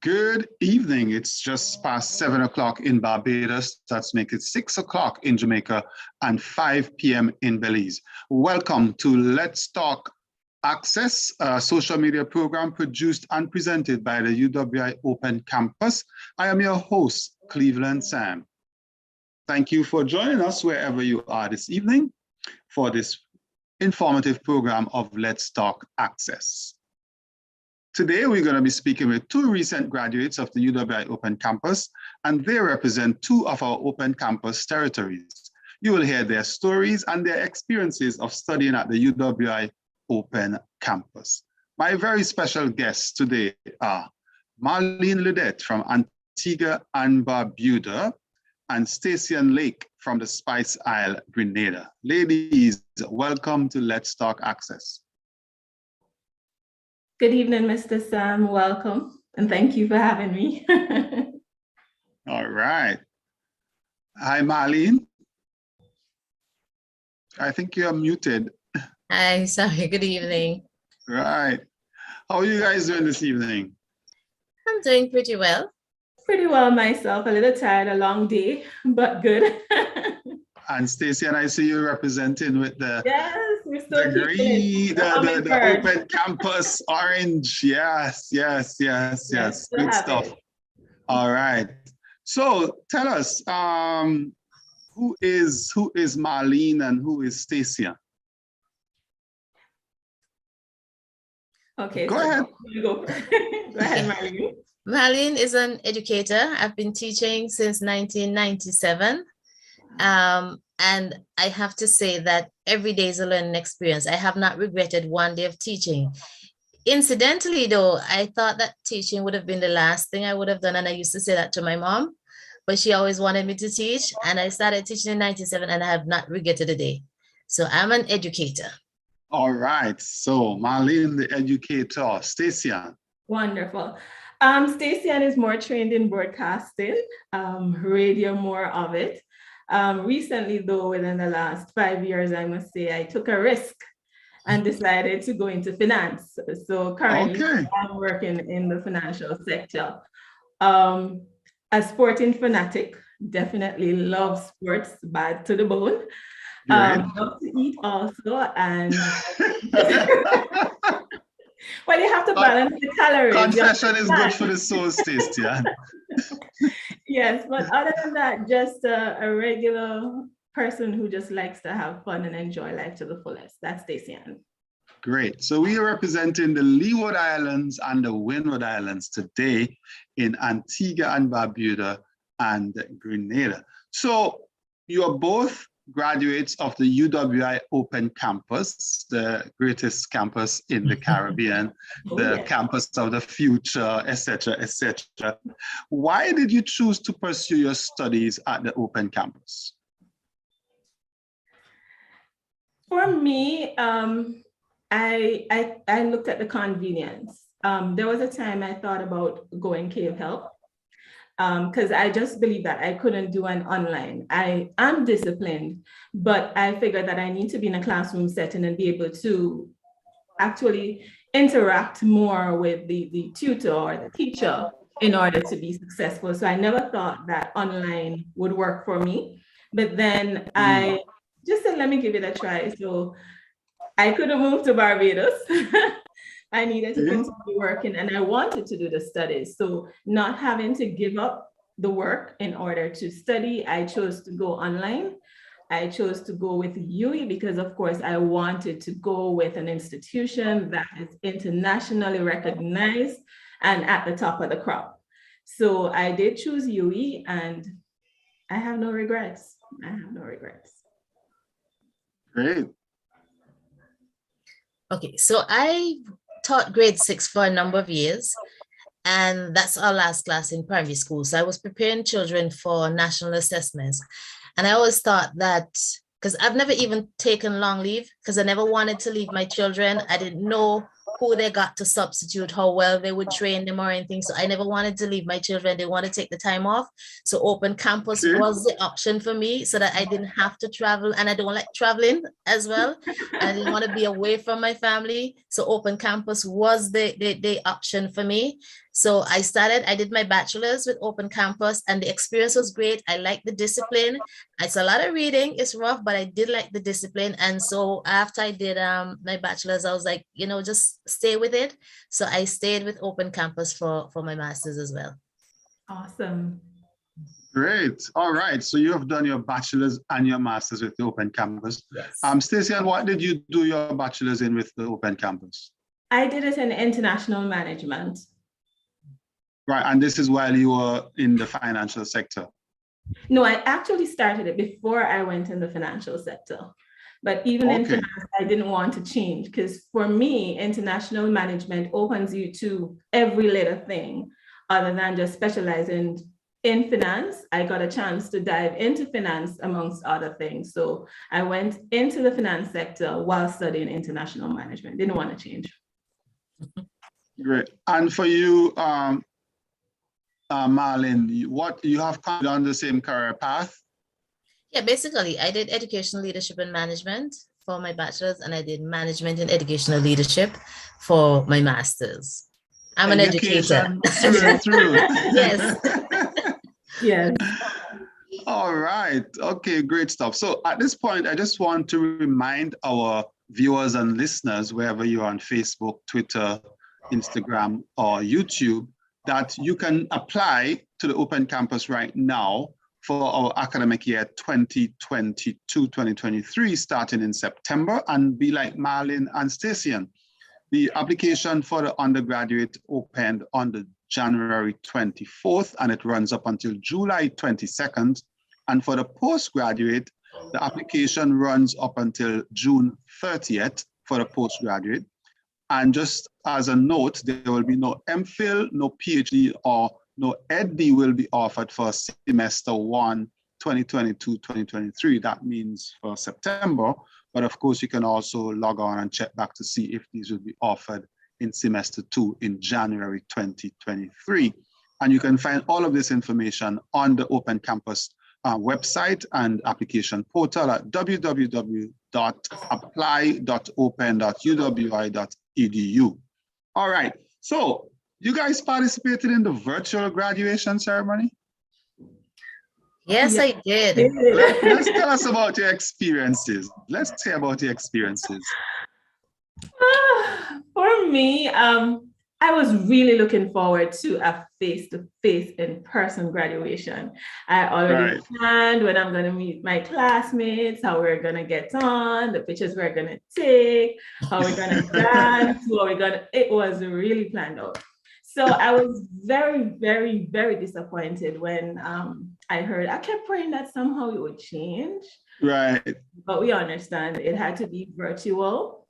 Good evening. It's just past 7 o'clock in Barbados. That's make it 6 o'clock in Jamaica and 5 p.m. in Belize. Welcome to Let's Talk Access, a social media program produced and presented by the UWI Open Campus. I am your host, Cleveland Sam. Thank you for joining us wherever you are this evening for this informative program of Let's Talk Access. Today, we're going to be speaking with two recent graduates of the UWI Open Campus, and they represent two of our Open Campus territories. You will hear their stories and their experiences of studying at the UWI Open Campus. My very special guests today are Marlene Ludette from Antigua and Barbuda, and Stacey and Lake from the Spice Isle, Grenada. Ladies, welcome to Let's Talk Access. Good evening, Mr. Sam. Welcome, and thank you for having me. All right. Hi, Marlene. I think you're muted. Hi, sorry, good evening. Right. How are you guys doing this evening? I'm doing pretty well. Pretty well myself, a little tired, a long day, but good. And Stacey, and I see you representing with the, yes, we're still the Open Campus orange. Yes. Good stuff. All right. So tell us, who is Marlene and who is Stacey? Okay, go ahead. Go ahead, Marlene. Marlene is an educator. I've been teaching since 1997. And I have to say that every day is a learning experience. I have not regretted one day of teaching. Incidentally, though, I thought that teaching would have been the last thing I would have done. And I used to say that to my mom, but she always wanted me to teach. And I started teaching in 97 and I have not regretted a day. So I'm an educator. All right. So Marlene, the educator. Stacey. Wonderful. Stacey is more trained in broadcasting, radio more of it. Recently, though, within the last 5 years, I must say, I took a risk and decided to go into finance. So currently, I'm working in the financial sector. A sporting fanatic, definitely love sports, bad to the bone. Love to eat also, and well, you have to balance the calories. Confession is good for the soul, Stacey. Yes, but other than that, just a regular person who just likes to have fun and enjoy life to the fullest. That's Stacey. Great. So we are representing the Leeward Islands and the Windward Islands today in Antigua and Barbuda and Grenada. So you are both graduates of the UWI Open Campus, the greatest campus in the Caribbean, the campus of the future, etc., etc. Why did you choose to pursue your studies at the Open Campus? For me, I looked at the convenience. There was a time I thought about going Cave Help, because I just believe that I couldn't do an online. I am disciplined, but I figured that I need to be in a classroom setting and be able to actually interact more with the tutor or the teacher in order to be successful. So I never thought that online would work for me. But then I just said, let me give it a try. So I couldn't move to Barbados. I needed to continue working and I wanted to do the studies. So not having to give up the work in order to study, I chose to go online. I chose to go with UE because of course I wanted to go with an institution that is internationally recognized and at the top of the crop. So I did choose UE and I have no regrets. Great. Okay, so I taught grade 6 for a number of years, and that's our last class in primary school. So I was preparing children for national assessments. And I always thought that, because I've never even taken long leave, because I never wanted to leave my children. I didn't know who they got to substitute, how well they would train them or anything. So I never wanted to leave my children. They want to take the time off. So open campus was the option for me so that I didn't have to travel, and I don't like traveling as well. I didn't want to be away from my family. So open campus was the option for me. So I did my bachelor's with open campus, and the experience was great. I liked the discipline. It's a lot of reading, it's rough, but I did like the discipline. And so after I did my bachelor's, I was like, just stay with it. So I stayed with open campus for my master's as well. Awesome. Great. All right. So you have done your bachelor's and your master's with the open campus. Yes. Stacey, and what did you do your bachelor's in with the open campus? I did it in international management. Right. And this is while you were in the financial sector? No, I actually started it before I went in the financial sector. But even in finance, I didn't want to change, because for me, international management opens you to every little thing other than just specializing in finance. I got a chance to dive into finance amongst other things. So I went into the finance sector while studying international management. Didn't want to change. Great. And for you, Marlene, what you have come on the same career path? Yeah, basically, I did educational leadership and management for my bachelor's, and I did management and educational leadership for my master's. I'm an educator. Through. Yes. Yes. All right. Okay, great stuff. So at this point, I just want to remind our viewers and listeners, wherever you're on Facebook, Twitter, Instagram, or YouTube, that you can apply to the Open Campus right now for our academic year 2022-2023, starting in September, and be like Marlene and Stacey. The application for the undergraduate opened on the January 24th, and it runs up until July 22nd. And for the postgraduate, the application runs up until June 30th for the postgraduate. And just as a note, there will be no MPhil, no PhD, or no EdD will be offered for semester 1, 2022-2023. That means for September. But of course, you can also log on and check back to see if these will be offered in semester 2 in January 2023. And you can find all of this information on the Open Campus website and application portal at www.apply.open.uwi.edu. All right, so you guys participated in the virtual graduation ceremony? Yes, I did. Let's tell us about your experiences. Let's hear about your experiences. For me, I was really looking forward to a face-to-face in-person graduation. I already planned when I'm going to meet my classmates, how we're going to get on, the pictures we're going to take, how we're going to dance, it was really planned out. So I was very, very, very disappointed when I kept praying that somehow it would change. Right. But we understand it had to be virtual.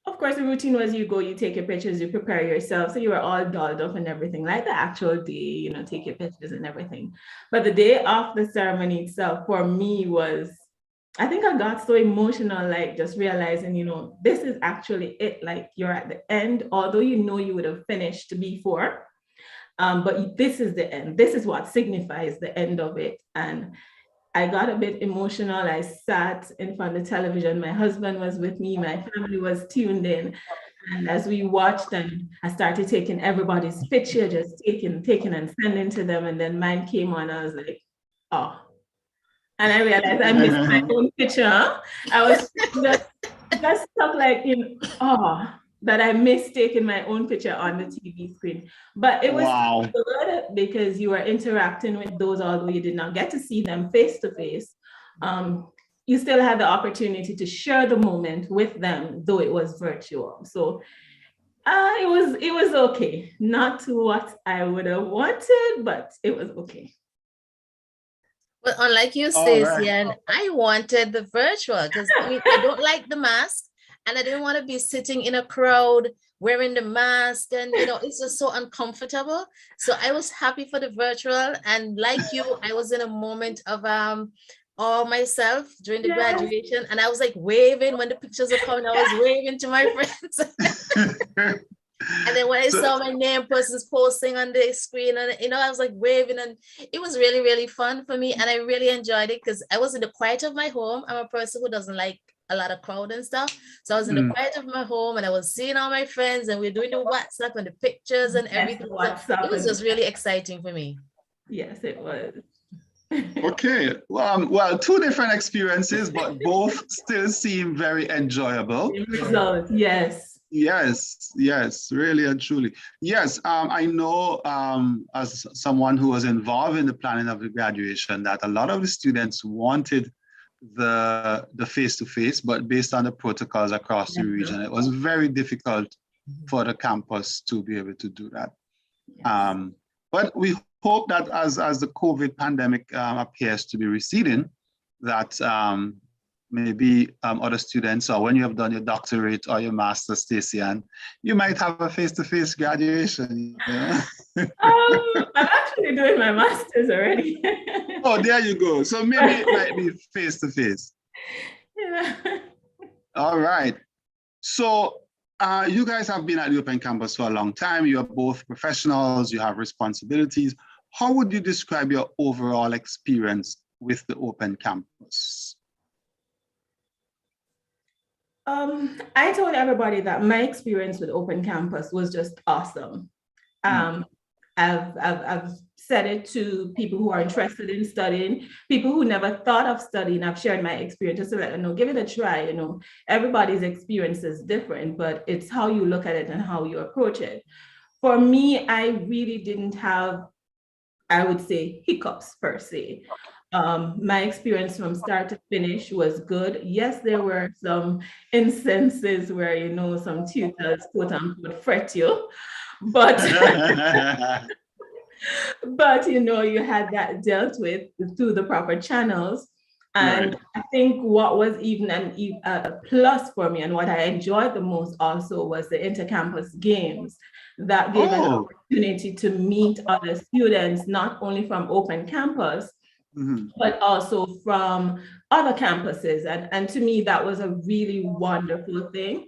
Of course, the routine was you go, you take your pictures, you prepare yourself. So you were all dolled up and everything, like the actual day, take your pictures and everything. But the day of the ceremony itself, for me was, I think I got so emotional, like just realizing, this is actually it. Like you're at the end, although you would have finished before, but this is the end. This is what signifies the end of it. And I got a bit emotional. I sat in front of the television. My husband was with me. My family was tuned in. And as we watched, and I started taking everybody's picture, just taking and sending to them. And then mine came on. I was like, oh. And I realized I missed my own picture. I was just stuck like in awe that I missed taking my own picture on the TV screen. But it was good because you were interacting with those, although you did not get to see them face to face. You still had the opportunity to share the moment with them, though it was virtual. So it was okay. Not to what I would have wanted, but it was okay. But unlike you, Stacey, and I wanted the virtual because I don't like the mask. And I didn't want to be sitting in a crowd wearing the mask, and it's just so uncomfortable. So I was happy for the virtual, and like you, I was in a moment of all myself during the Yes. graduation, and I was like waving when the pictures were coming. I was waving to my friends. And then when I saw my name persons posting on the screen, and I was like waving, and it was really, really fun for me. And I really enjoyed it because I was in the quiet of my home. I'm a person who doesn't like a lot of crowd and stuff. So I was in the quiet of my home, and I was seeing all my friends, and we're doing the WhatsApp and the pictures and everything. So it was just really exciting for me. Yes, it was. Okay, well, two different experiences, but both still seem very enjoyable. Result, yes. Yes, really and truly. Yes, I know as someone who was involved in the planning of the graduation that a lot of the students wanted the face-to-face, but based on the protocols across the region, it was very difficult for the campus to be able to do that. Yes. But we hope that as the COVID pandemic appears to be receding, that maybe other students, or when you have done your doctorate or your master's, Stacey, and you might have a face-to-face graduation. I'm actually doing my master's already. Oh, there you go. So maybe it might be face-to-face. Yeah. All right. So you guys have been at the Open Campus for a long time. You are both professionals. You have responsibilities. How would you describe your overall experience with the Open Campus? I told everybody that my experience with Open Campus was just awesome. I've said it to people who are interested in studying, people who never thought of studying. I've shared my experience just to let them know, give it a try. Everybody's experience is different, but it's how you look at it and how you approach it. For me, I really didn't have, I would say, hiccups per se. My experience from start to finish was good. Yes, there were some instances where, some tutors, quote unquote, fret you, but, but, you had that dealt with through the proper channels. And right. I think what was even a plus for me and what I enjoyed the most also was the intercampus games that gave an opportunity to meet other students, not only from Open Campus, but also from other campuses. And to me, that was a really wonderful thing.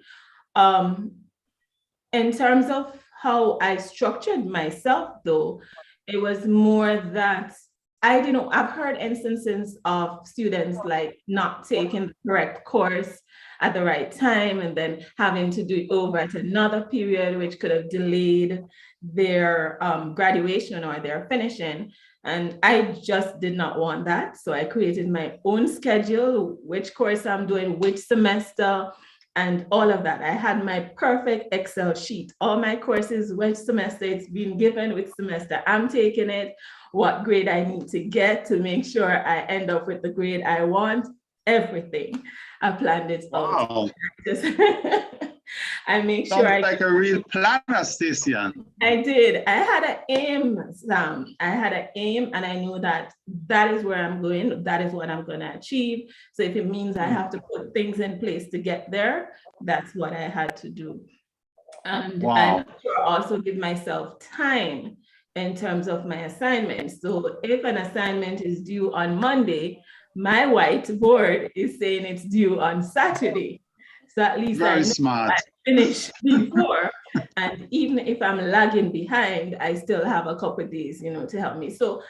In terms of how I structured myself, though, it was more that I've heard instances of students like not taking the correct course at the right time and then having to do it over at another period, which could have delayed their graduation or their finishing. And I just did not want that. So I created my own schedule, which course I'm doing, which semester, and all of that. I had my perfect Excel sheet. All my courses, which semester it's been given, which semester I'm taking it, what grade I need to get to make sure I end up with the grade I want, everything. I planned it out. Wow. I make Sounds sure like a real planner, Stacey. I did. I had an aim, Sam. I had an aim, and I knew that is where I'm going. That is what I'm going to achieve. So if it means I have to put things in place to get there, that's what I had to do. And I also give myself time in terms of my assignments. So if an assignment is due on Monday, my whiteboard is saying it's due on Saturday. So at least Very smart. I finish before. And even if I'm lagging behind, I still have a couple of days, to help me. So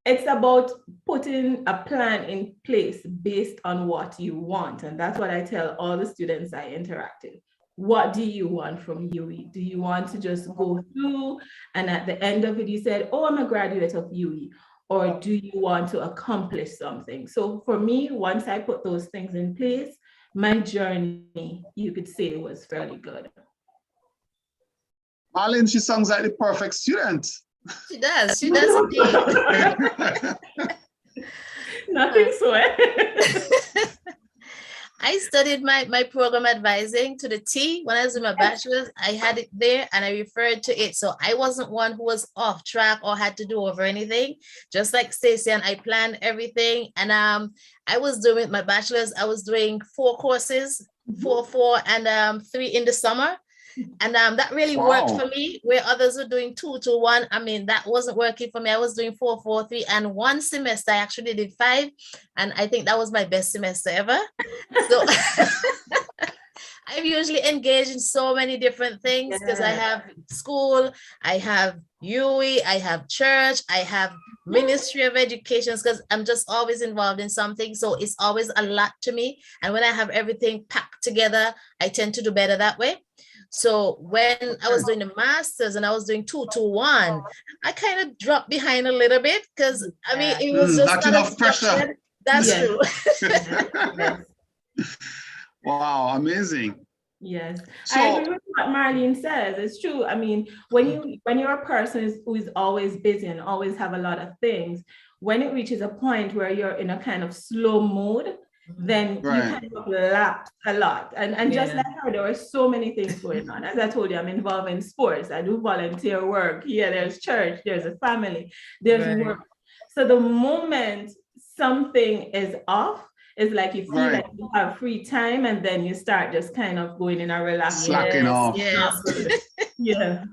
it's about putting a plan in place based on what you want. And that's what I tell all the students I interact with. What do you want from UE? Do you want to just go through and at the end of it, you said, oh, I'm a graduate of UE? Or do you want to accomplish something? So for me, once I put those things in place, my journey, you could say, was fairly good. Marlene, she sounds like the perfect student. She does indeed. Nothing so. I studied my program advising to the T. When I was in my bachelor's, I had it there and I referred to it. So I wasn't one who was off track or had to do over anything. Just like Stacey, and I planned everything. And I was doing my bachelor's, I was doing 4 courses, 4 and 3 in the summer. And that really worked for me, where others were doing 2-1. I mean, that wasn't working for me. I was doing 4-4-3, and one semester I actually did 5, and I think that was my best semester ever. So I'm usually engaged in so many different things because I have school, I have UE, I have church, I have Ministry of Education, because I'm just always involved in something. So it's always a lot to me. And when I have everything packed together, I tend to do better that way. So when I was doing the masters and I was doing 2-1, I kind of dropped behind a little bit because I mean, it was just not enough pressure. That's true. Wow, amazing. Yes, so, I agree with what Marlene says. It's true. I mean, when you're a person who is always busy and always have a lot of things, when it reaches a point where you're in a kind of slow mode, then you kind of lapse a lot. And just like her, there were so many things going on. As I told you, I'm involved in sports. I do volunteer work. Here, there's church, there's a family, there's work. So the moment something is off, it's like you feel like you have free time, and then you start just kind of going in a relaxed, slacking off. Yeah.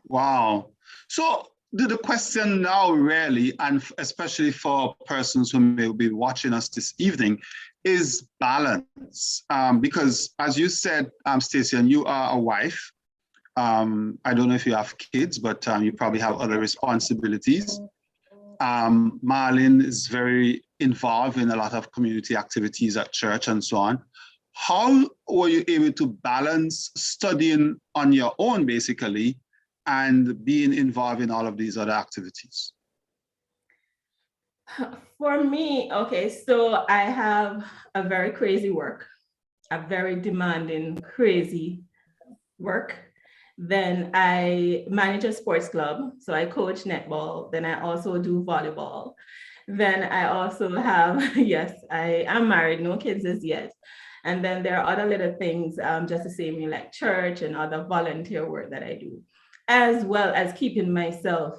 Wow. So the question now really, and especially for persons who may be watching us this evening, is balance. Because as you said, Stacey, and you are a wife. I don't know if you have kids, but you probably have other responsibilities. Marlene is very involved in a lot of community activities at church and so on. How were you able to balance studying on your own, basically, and being involved in all of these other activities? For me, okay, so I have a very crazy work, a very demanding, crazy work. Then I manage a sports club. So I coach netball. Then I also do volleyball. Then I also have, yes, I am married, no kids as yet. And then there are other little things, just the same like church and other volunteer work that I do, as well as keeping myself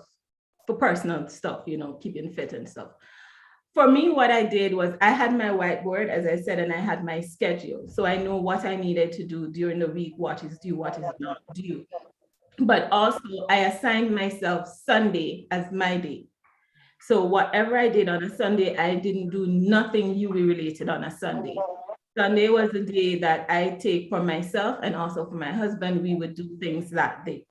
for personal stuff, you know, keeping fit and stuff. For me, what I did was I had my whiteboard, as I said, and I had my schedule. So I know what I needed to do during the week, what is due, what is not due. But also I assigned myself Sunday as my day. So whatever I did on a Sunday, I didn't do nothing UE related on a Sunday. Sunday was the day that I take for myself and also for my husband. We would do things that day.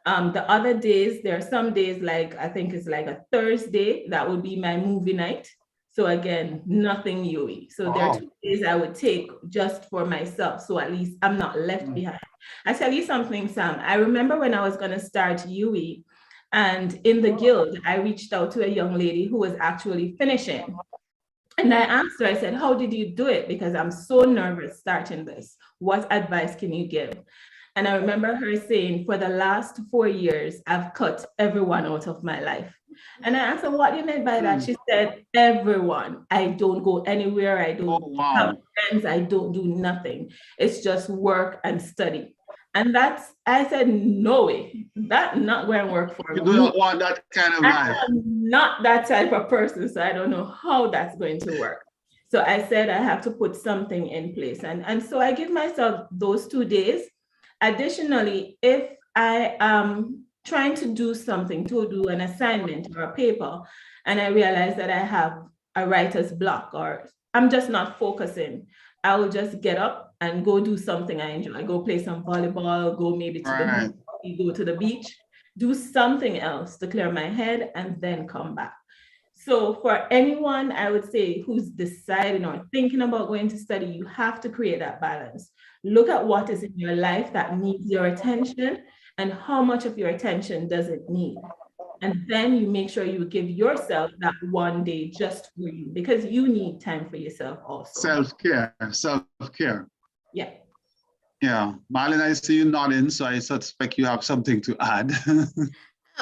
The other days, there are some days, like I think it's like a Thursday, that would be my movie night. So again, nothing UE. So there are 2 days I would take just for myself. So at least I'm not left behind. I tell you something, Sam. I remember when I was going to start UE, and in the guild, I reached out to a young lady who was actually finishing. And I asked her, I said, how did you do it? Because I'm so nervous starting this. What advice can you give? And I remember her saying, for the last 4 years, I've cut everyone out of my life. And I asked her, what do you mean by that? She said, everyone. I don't go anywhere. I don't have friends. I don't do nothing. It's just work and study. And I said, no way, that's not going to work for me. You do not want that kind of life. I'm not that type of person, so I don't know how that's going to work. So I said, I have to put something in place. And so I give myself those 2 days. Additionally, if I am trying to do something, to do an assignment or a paper, and I realize that I have a writer's block or I'm just not focusing, I will just get up and go do something I enjoy. Go play some volleyball, go maybe to go to the beach, do something else to clear my head and then come back. So for anyone, I would say, who's deciding or thinking about going to study, you have to create that balance. Look at what is in your life that needs your attention and how much of your attention does it need. And then you make sure you give yourself that 1 day just for you, because you need time for yourself also. Self-care. Yeah. Yeah. Marlene, I see you nodding, so I suspect you have something to add.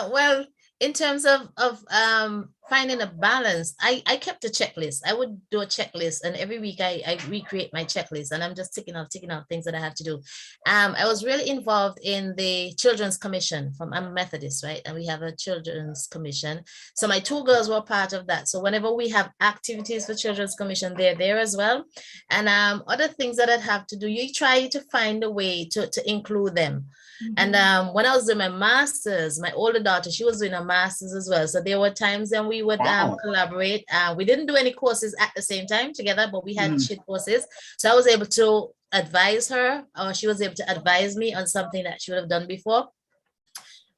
Well, in terms of finding a balance, I kept a checklist. I would do a checklist, and every week I recreate my checklist, and I'm just ticking off things that I have to do. I was really involved in the Children's Commission. I'm a Methodist, right? And we have a Children's Commission. So my two girls were part of that. So whenever we have activities for Children's Commission, they're there as well. And other things that I'd have to do, you try to find a way to include them. And when I was doing my master's, my older daughter, she was doing a master's as well. So there were times when we would collaborate. We didn't do any courses at the same time together, but we had shared courses. So I was able to advise her, or she was able to advise me on something that she would have done before.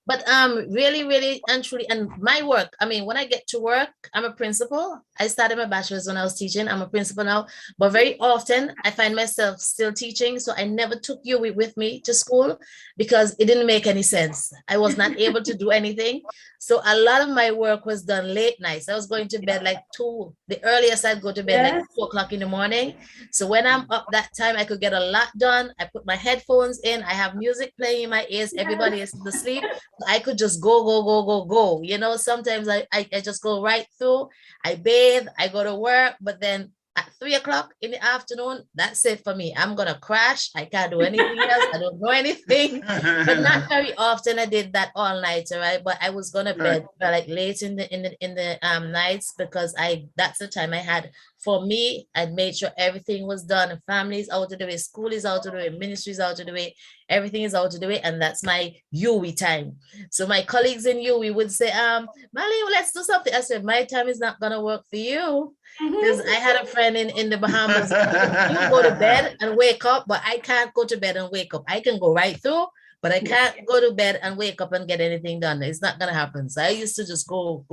But really, really, and truly, and my work, I mean, when I get to work, I'm a principal. I started my bachelor's when I was teaching. I'm a principal now, but very often I find myself still teaching. So I never took you with me to school because it didn't make any sense. I was not able to do anything. So a lot of my work was done late nights. I was going to bed like 2, the earliest I'd go to bed like 2 o'clock in the morning. So when I'm up that time, I could get a lot done. I put my headphones in, I have music playing in my ears, everybody is asleep. I could just go. You know, sometimes I just go right through. I bathe, I go to work, but then at 3 o'clock in the afternoon, that's it for me. I'm gonna crash. I can't do anything else. I don't know anything. But not very often. I did that all night, all right. But I was gonna bed like late in the nights because that's the time I had for me. I'd made sure everything was done. Family is out of the way, school is out of the way, ministry is out of the way, everything is out of the way, and that's my UE time. So my colleagues in UE would say, Mali, let's do something. I said, my time is not gonna work for you. Because I had a friend in the Bahamas. You go to bed and wake up, but I can't go to bed and wake up. I can go right through, but I can't go to bed and wake up and get anything done. It's not gonna happen. So I used to just go.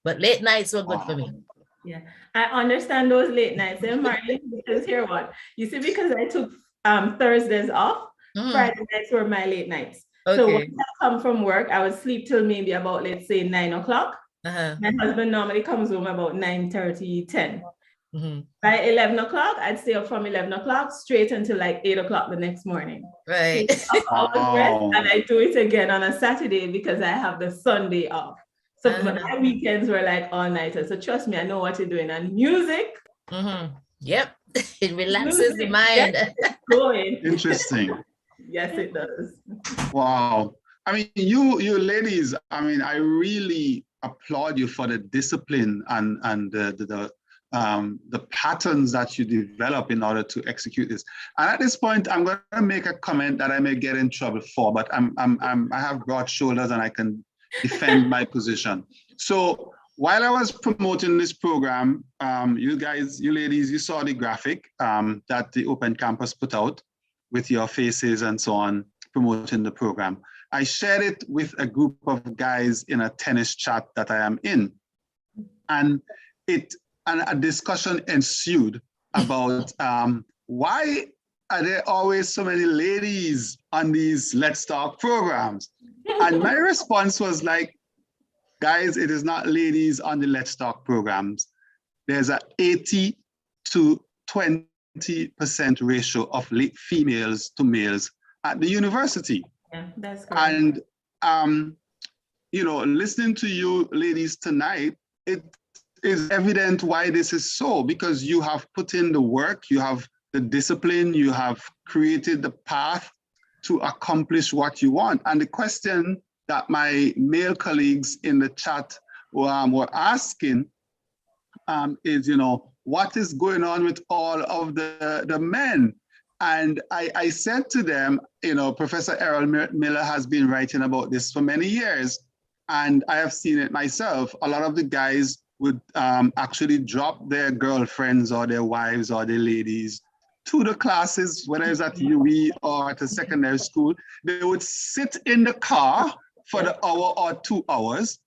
But late nights were good for me. Yeah, I understand those late nights, Marlene, because here what? You see, because I took Thursdays off, Friday nights were my late nights. Okay. So when I come from work, I would sleep till maybe about, let's say, 9 o'clock. My husband normally comes home about 9:30, 10. By 11 o'clock, I'd stay up from 11 o'clock straight until like 8 o'clock the next morning. Right. And I do it again on a Saturday because I have the Sunday off. So my weekends were like all-nighters. So trust me, I know what you're doing. And music. Yep. It relaxes the mind. Going. Interesting. Yes, it does. Wow. I mean, you ladies, I mean, I really applaud you for the discipline and the patterns that you develop in order to execute this. And at this point, I'm going to make a comment that I may get in trouble for, but I have broad shoulders and I can defend my position. So while I was promoting this program, you ladies, you saw the graphic that the Open Campus put out with your faces and so on, promoting the program. I shared it with a group of guys in a tennis chat that I am in. And a discussion ensued about why are there always so many ladies on these Let's Talk programs? And my response was like, guys, it is not ladies on the Let's Talk programs. There's a 80 to 20% ratio of females to males at the university. Yeah, that's great. And you know, listening to you ladies tonight, it is evident why this is so, because you have put in the work, you have the discipline, you have created the path to accomplish what you want. And the question that my male colleagues in the chat were asking is, you know, what is going on with all of the men? And I said to them, you know, Professor Errol Miller has been writing about this for many years, and I have seen it myself. A lot of the guys would actually drop their girlfriends or their wives or their ladies to the classes, whether it's at UE or at a secondary school. They would sit in the car for the hour or 2 hours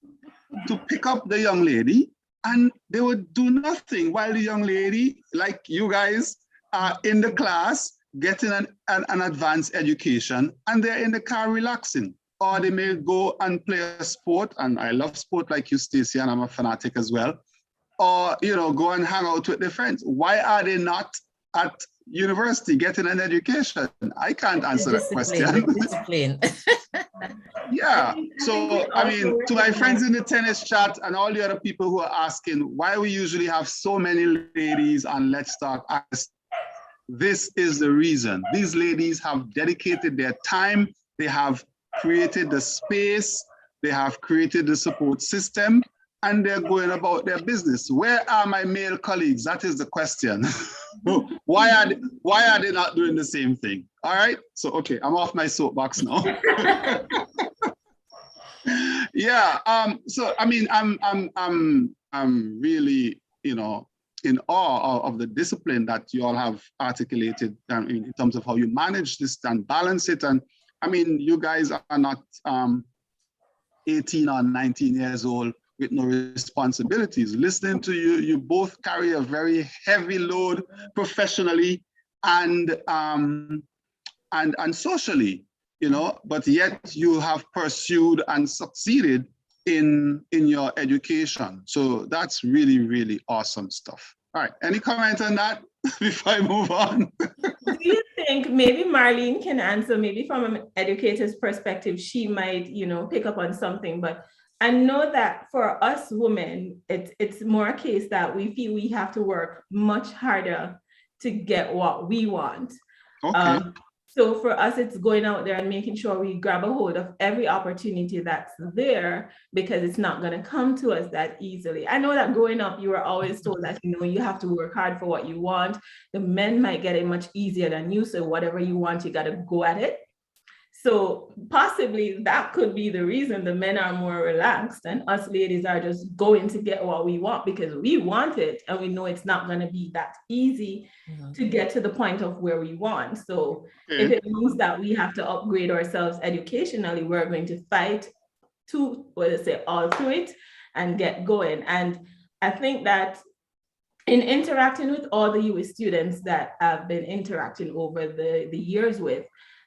to pick up the young lady, and they would do nothing while the young lady, like you guys, are in the class getting an advanced education, and they're in the car relaxing. Or they may go and play a sport, and I love sport like you, Stacey, and I'm a fanatic as well. Or, you know, go and hang out with their friends. Why are they not at university, getting an education? I can't answer that question. Discipline. Yeah. So, I mean, to my friends in the tennis chat and all the other people who are asking why we usually have so many ladies on Let's Talk Access, this is the reason. These ladies have dedicated their time. They have created the space. They have created the support system, and they're going about their business. Where are my male colleagues? That is the question. Why are they not doing the same thing? All right. So, okay, I'm off my soapbox now. Yeah. So, I mean, I'm really, you know, in awe of the discipline that you all have articulated in terms of how you manage this and balance it. And I mean, you guys are not 18 or 19 years old with no responsibilities. Listening to you, you both carry a very heavy load professionally and socially, you know, but yet you have pursued and succeeded in your education. So that's really, really awesome stuff. All right, any comment on that before I move on? Do you think maybe Marlene can answer, maybe from an educator's perspective, she might, you know, pick up on something, but I know that for us women, it's more a case that we feel we have to work much harder to get what we want. Okay. So for us, it's going out there and making sure we grab a hold of every opportunity that's there, because it's not going to come to us that easily. I know that growing up, you were always told that, you know, you have to work hard for what you want. The men might get it much easier than you. So whatever you want, you got to go at it. So possibly that could be the reason the men are more relaxed and us ladies are just going to get what we want because we want it and we know it's not going to be that easy to get to the point of where we want. So if it means that we have to upgrade ourselves educationally, we're going to fight to, all through it and get going. And I think that in interacting with all the US students that I've been interacting over the years with,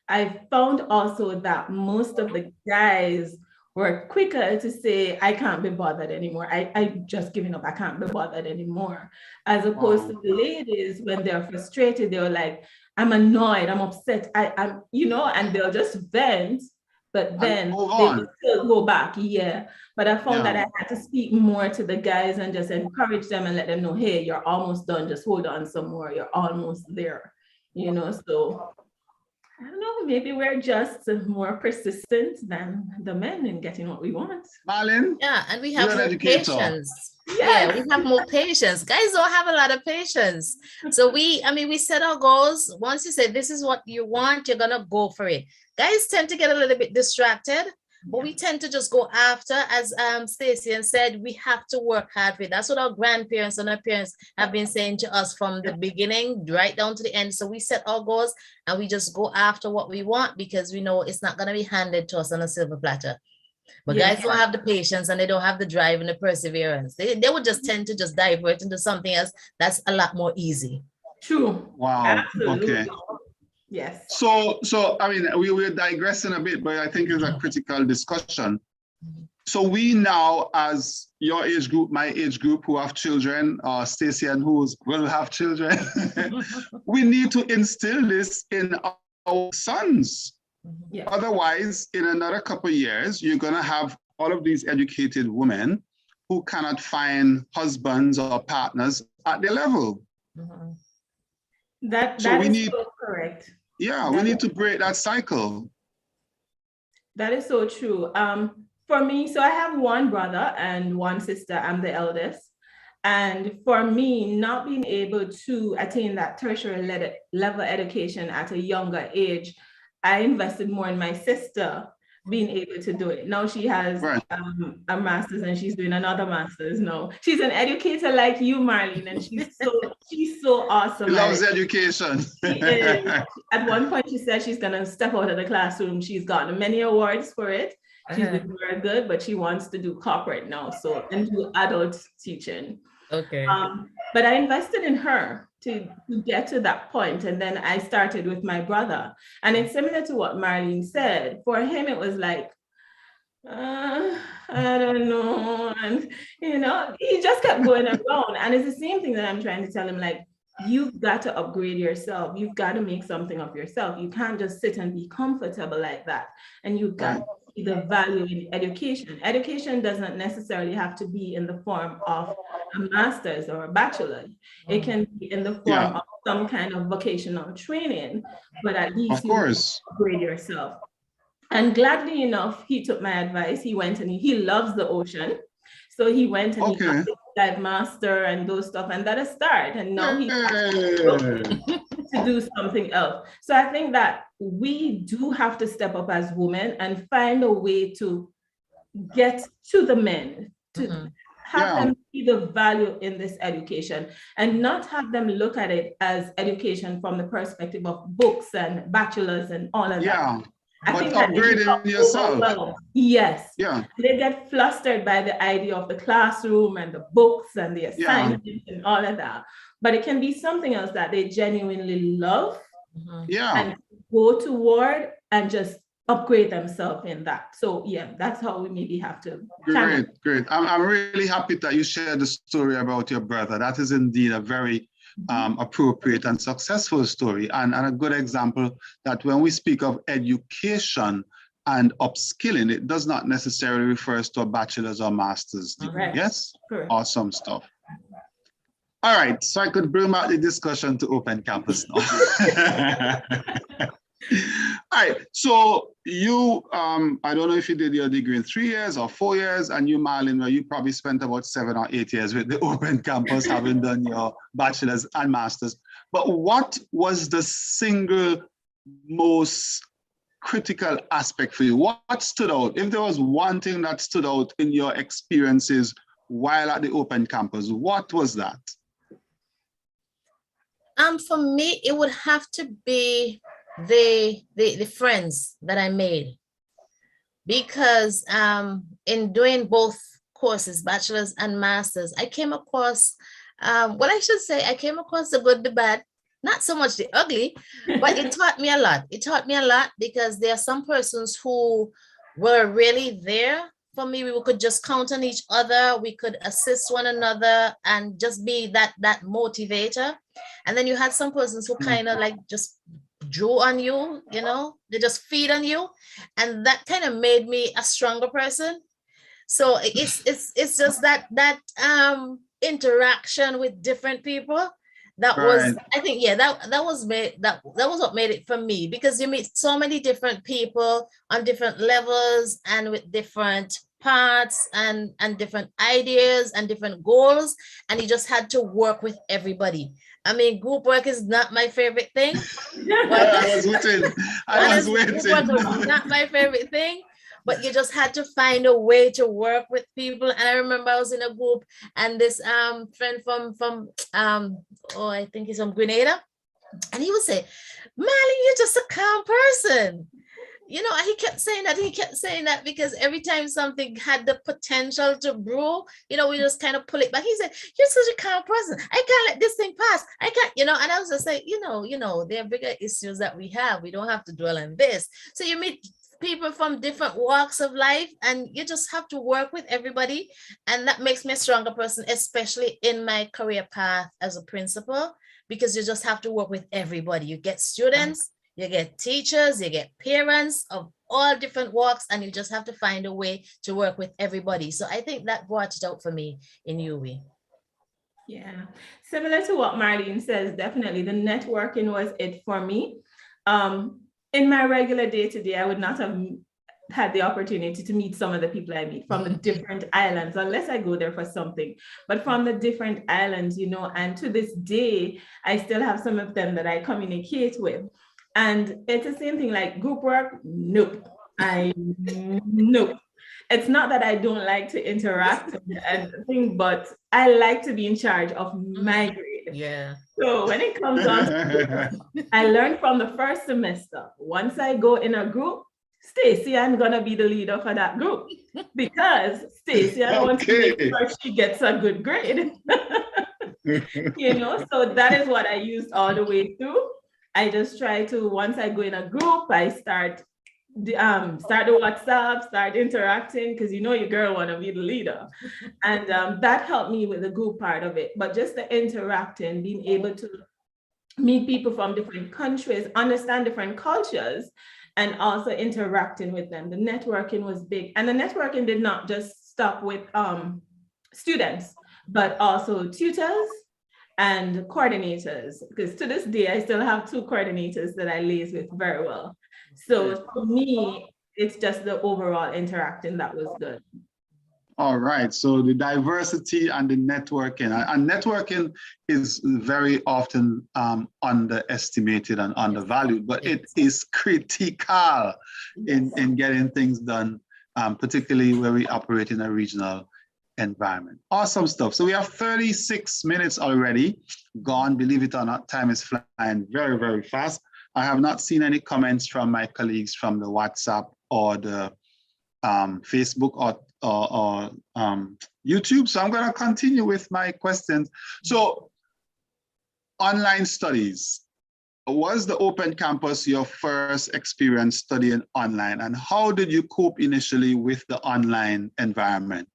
I found also that most of the guys were quicker to say, I can't be bothered anymore. I just giving up. I can't be bothered anymore. As opposed to the ladies, when they're frustrated, they're like, I'm annoyed, I'm upset, I'm, you know, and they'll just vent, but then they will still go back. Yeah. But I found that I had to speak more to the guys and just encourage them and let them know, hey, you're almost done. Just hold on some more. You're almost there, you know, so. I don't know, maybe we're just more persistent than the men in getting what we want. Marlene? Yeah, and we have more patience. Yes. Yeah, we have more patience. Guys don't have a lot of patience. So we set our goals. Once you say this is what you want, you're gonna go for it. Guys tend to get a little bit distracted, but we tend to just go after, as Stacey said, we have to work hard for it. That's what our grandparents and our parents have been saying to us from the beginning right down to the end. So we set our goals and we just go after what we want because we know it's not going to be handed to us on a silver platter. But guys don't have the patience and they don't have the drive and the perseverance. They would just tend to just divert into something else that's a lot more easy. True. Wow. Absolutely. Okay. Yes. So I mean, we're digressing a bit, but I think it's a critical discussion. So we now, as your age group, my age group, who have children, Stacey and who will have children, we need to instill this in our sons. Yeah. Otherwise, in another couple of years, you're going to have all of these educated women who cannot find husbands or partners at their level. That is so correct. Yeah, we need to break that cycle. That is so true. For me, so I have one brother and one sister. I'm the eldest. And for me, not being able to attain that tertiary level education at a younger age, I invested more in my sister being able to do it. Now she has a master's and she's doing another master's now. She's an educator like you, Marlene, and she's so awesome. She loves education. She is. At one point, she said she's gonna step out of the classroom. She's gotten many awards for it. She's been very good, but she wants to do corporate now, and do adult teaching. Okay. But I invested in her to get to that point. And then I started with my brother. And it's similar to what Marlene said. For him, it was like, I don't know. And, you know, he just kept going around. And it's the same thing that I'm trying to tell him, like, you've got to upgrade yourself. You've got to make something of yourself. You can't just sit and be comfortable like that. And you've got to see the value in education. Education doesn't necessarily have to be in the form of a master's or a bachelor's. It can be in the form of some kind of vocational training, but at least you upgrade yourself. And gladly enough, he took my advice. He went and he loves the ocean. So he went and he got his dive master and those stuff, and that a start. And now he's to do something else. So I think that we do have to step up as women and find a way to get to the men, to have them see the value in this education and not have them look at it as education from the perspective of books and bachelors and all of that. I think upgrading yourself. Yes. Yeah. They get flustered by the idea of the classroom and the books and the assignments and all of that. But it can be something else that they genuinely love and go toward and just upgrade themselves in that. So yeah, that's how we maybe have to. Great. I'm really happy that you shared the story about your brother. That is indeed a very appropriate and successful story, and a good example that when we speak of education and upskilling, it does not necessarily refer to a bachelor's or master's degree. Yes? Correct. Awesome stuff. All right, so I could bring back the discussion to open campus now. All right, so you, I don't know if you did your degree in 3 years or 4 years, and you, Marlene, where you probably spent about 7 or 8 years with the open campus, having done your bachelor's and master's. But what was the single most critical aspect for you? What stood out? If there was one thing that stood out in your experiences while at the open campus, what was that? For me, it would have to be the friends that I made, because in doing both courses, bachelor's and master's, I came across, I came across the good, the bad, not so much the ugly, but it taught me a lot. It taught me a lot because there are some persons who were really there for me. We could just count on each other. We could assist one another and just be that motivator. And then you had some persons who kind of like just drew on you, you know, they just feed on you, and that kind of made me a stronger person. So it's just that interaction with different people that was, I think, that was what made it for me, because you meet so many different people on different levels and with different parts and different ideas and different goals, and you just had to work with everybody. I mean, group work is not my favorite thing. I was waiting. Group work was not my favorite thing, but you just had to find a way to work with people. And I remember I was in a group, and this friend from I think he's from Grenada, and he would say, "Marlene, you're just a calm person." You know, he kept saying that because every time something had the potential to brew, you know, we just kind of pull it back. He said, "You're such a calm person. I can't let this thing pass. I can't," you know, and I was just like, you know, there are bigger issues that we have. We don't have to dwell on this. So you meet people from different walks of life, and you just have to work with everybody. And that makes me a stronger person, especially in my career path as a principal, because you just have to work with everybody. You get students, you get teachers, you get parents of all different walks, and you just have to find a way to work with everybody. So I think that brought it out for me in UWI. Yeah, similar to what Marlene says, definitely the networking was it for me. In my regular day-to-day, I would not have had the opportunity to meet some of the people I meet from the different islands, unless I go there for something, but from the different islands, you know, and to this day, I still have some of them that I communicate with. And it's the same thing, like group work, nope. Nope. It's not that I don't like to interact and think, but I like to be in charge of my grade. Yeah. So when it comes on, I learned from the first semester, once I go in a group, Stacy, I'm gonna be the leader for that group, because Stacy, I want to make sure she gets a good grade. You know, so that is what I used all the way through. I just try to, once I go in a group, I start start the WhatsApp, start interacting, because you know your girl want to be the leader. And that helped me with the group part of it. But just the interacting, being able to meet people from different countries, understand different cultures, and also interacting with them. The networking was big. And the networking did not just stop with students, but also tutors and coordinators, because to this day, I still have 2 coordinators that I liaise with very well. So for me, it's just the overall interacting that was good. All right, so the diversity and the networking, and networking is very often underestimated and undervalued, but it is critical in getting things done, particularly where we operate in a regional environment. Awesome stuff. So we have 36 minutes already gone. Believe it or not, time is flying very, very fast. I have not seen any comments from my colleagues from the WhatsApp or the Facebook or YouTube. So I'm going to continue with my questions. So online studies. Was the Open Campus your first experience studying online? And how did you cope initially with the online environment?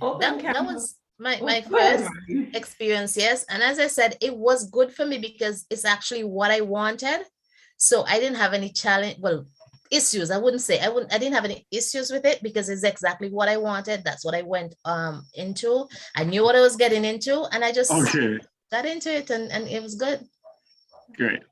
That was my first experience, yes. And as I said, it was good for me because it's actually what I wanted. So I didn't have any challenge, well, issues. I didn't have any issues with it because it's exactly what I wanted. That's what I went into. I knew what I was getting into, and I just got into it, and it was good. Great.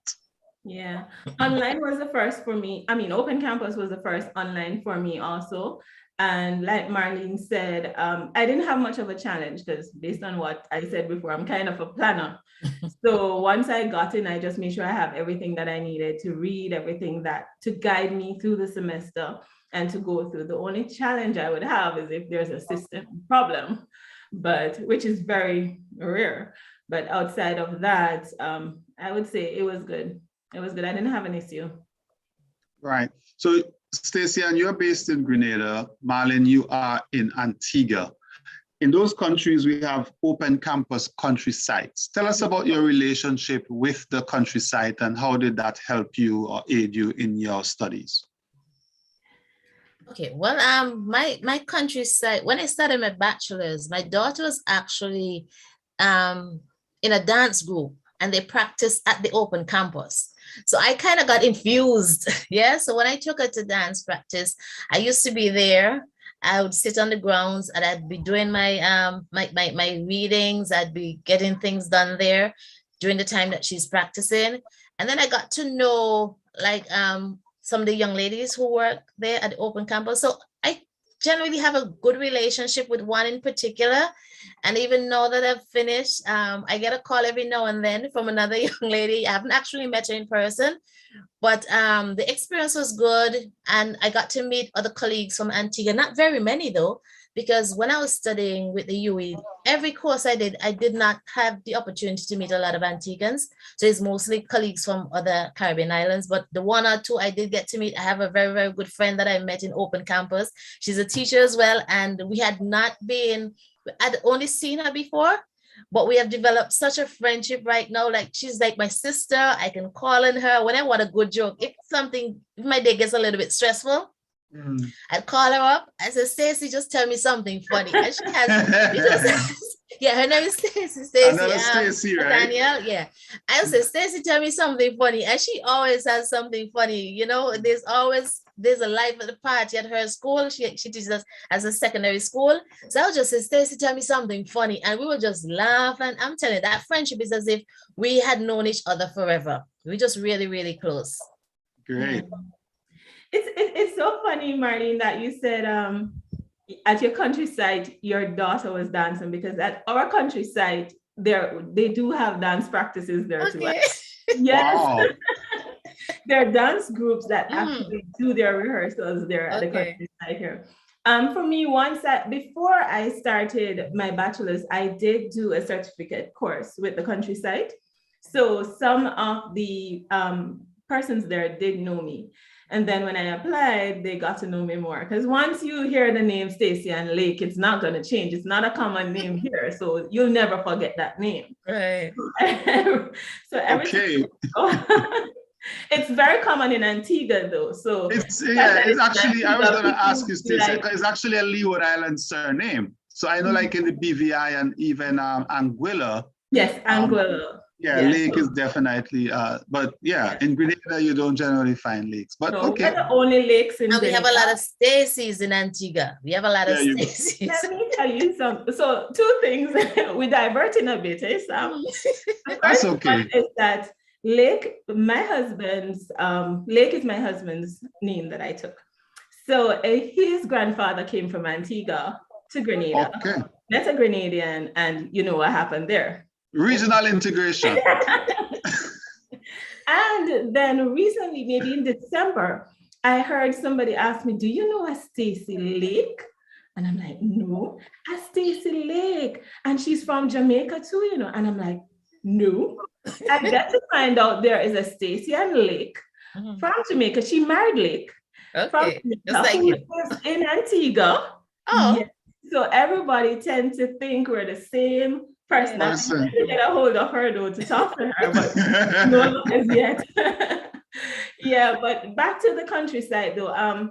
Yeah, online was the first for me. I mean, Open Campus was the first online for me also. And like Marlene said, I didn't have much of a challenge because based on what I said before, I'm kind of a planner. So once I got in, I just made sure I have everything that I needed to read, everything that to guide me through the semester and to go through. The only challenge I would have is if there's a system problem, but which is very rare. But outside of that, I would say it was good. It was good. I didn't have an issue. Right. So Stacey, and you're based in Grenada. Marlene, you are in Antigua. In those countries, we have open campus country sites. Tell us about your relationship with the country site and how did that help you or aid you in your studies? Okay, well, my country site, when I started my bachelor's, my daughter was actually in a dance group and they practiced at the open campus. So I kind of got infused. Yeah. So when I took her to dance practice, I used to be there. I would sit on the grounds and I'd be doing my my readings. I'd be getting things done there during the time that she's practicing. And then I got to know like some of the young ladies who work there at the open campus. So I generally have a good relationship with one in particular. And even now that I've finished, I get a call every now and then from another young lady. I haven't actually met her in person, but the experience was good. And I got to meet other colleagues from Antigua, not very many though, because when I was studying with the UE, every course I did not have the opportunity to meet a lot of Antiguans. So it's mostly colleagues from other Caribbean islands, but the one or two I did get to meet. I have a very, very good friend that I met in open campus. She's a teacher as well. And we had not been, I'd only seen her before, but we have developed such a friendship right now. Like she's like my sister. I can call on her when I want a good joke. If my day gets a little bit stressful, I'd call her up. I said, Stacey, just tell me something funny. And she has, yeah, her name is Stacey. Another Stacey, right? Danielle, yeah. I said, Stacey, tell me something funny. And she always has something funny. You know, there's a life at the party at her school. She teaches us as a secondary school. So I would just say, Stacey, tell me something funny. And we would just laugh. And I'm telling you, that friendship is as if we had known each other forever. We're just really, really close. Great. It's so funny, Marlene, that you said at your countryside, your daughter was dancing, because at our countryside, they do have dance practices there too. Yes. Wow. There are dance groups that actually do their rehearsals there at the countryside here. For me, before I started my bachelor's, I did do a certificate course with the countryside. So some of the persons there did know me. And then when I applied, they got to know me more. Because once you hear the name Stacey and Lake, it's not going to change. It's not a common name here. So you'll never forget that name. Right. So every time It's very common in Antigua though. So it's actually, I was going to Antigua, ask you, Stacey, like, it's actually a Leeward Island surname. So I know like in the BVI and even Anguilla. Yes, Anguilla. Yeah, lake is definitely, but yeah, in Grenada, you don't generally find lakes, but no, okay. we're the only lakes in Grenada. We have a lot of Stacy's in Antigua. We have a lot of Stacy's. Let me tell you something. So 2 things, we're diverting a bit, Sam. That's okay. Is that Lake, my husband's, Lake is my husband's name that I took. So his grandfather came from Antigua to Grenada. Okay. Met a Grenadian, and you know what happened there. Regional integration. And then recently, maybe in December, I heard somebody ask me, do you know a Stacy Lake? And I'm like, no, a Stacy Lake. And she's from Jamaica too, you know. And I'm like, no. I get to find out there is a Stacy and Lake from Jamaica. She married Lake. Okay. Just like in Antigua. Oh. Yes. So everybody tends to think we're the same person. I to get a hold of her though to talk to her, but no luck as yet. Yeah, but back to the countryside though.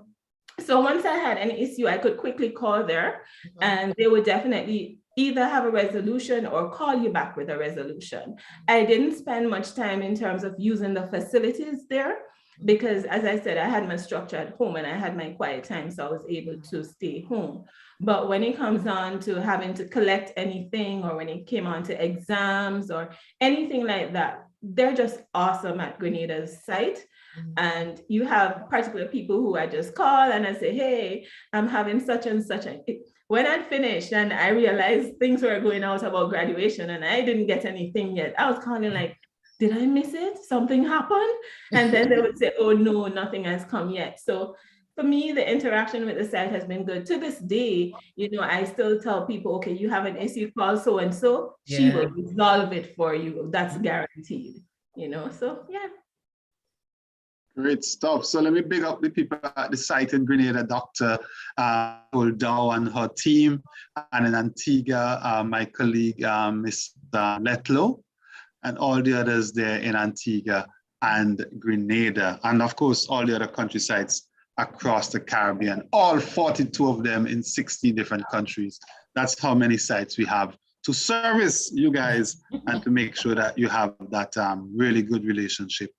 So once I had any issue, I could quickly call there and they would definitely either have a resolution or call you back with a resolution. I didn't spend much time in terms of using the facilities there because, as I said, I had my structure at home and I had my quiet time, so I was able to stay home. But when it comes on to having to collect anything or when it came on to exams or anything like that, they're just awesome at Grenada's site. And you have particular people who I just call and I say, hey, I'm having such and such. When I'd finished and I realized things were going out about graduation and I didn't get anything yet, I was calling like, did I miss it? Something happened? And then they would say, oh no, nothing has come yet. So for me, the interaction with the site has been good. To this day, you know, I still tell people, okay, you have an issue, call so-and-so, she will resolve it for you. That's guaranteed, you know, so yeah. Great stuff. So let me big up the people at the site in Grenada, Dr. Dow and her team, and in Antigua, my colleague, Mr. Letlow, and all the others there in Antigua and Grenada, and of course, all the other countrysides across the Caribbean, all 42 of them in 60 different countries. That's how many sites we have to service you guys and to make sure that you have that really good relationship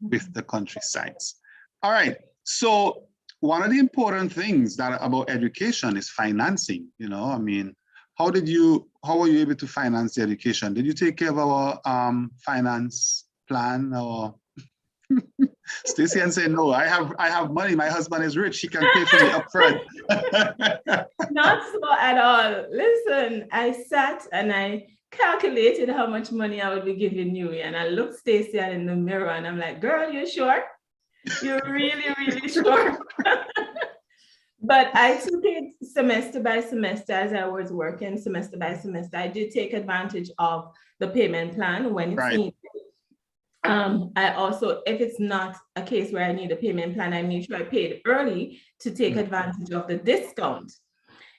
with the countrysides. All right, so one of the important things that about education is financing. You know, I mean, how were you able to finance the education? Did you take care of our finance plan or? Stacey and say, no, I have money. My husband is rich. He can pay for me upfront. Not so at all. Listen, I sat and I calculated how much money I would be giving you. And I looked Stacey in the mirror and I'm like, girl, you sure? You're really, really sure? But I took it semester by semester as I was working, semester by semester. I did take advantage of the payment plan when it's needed. I also, if it's not a case where I need a payment plan, I make sure I paid early to take advantage of the discount.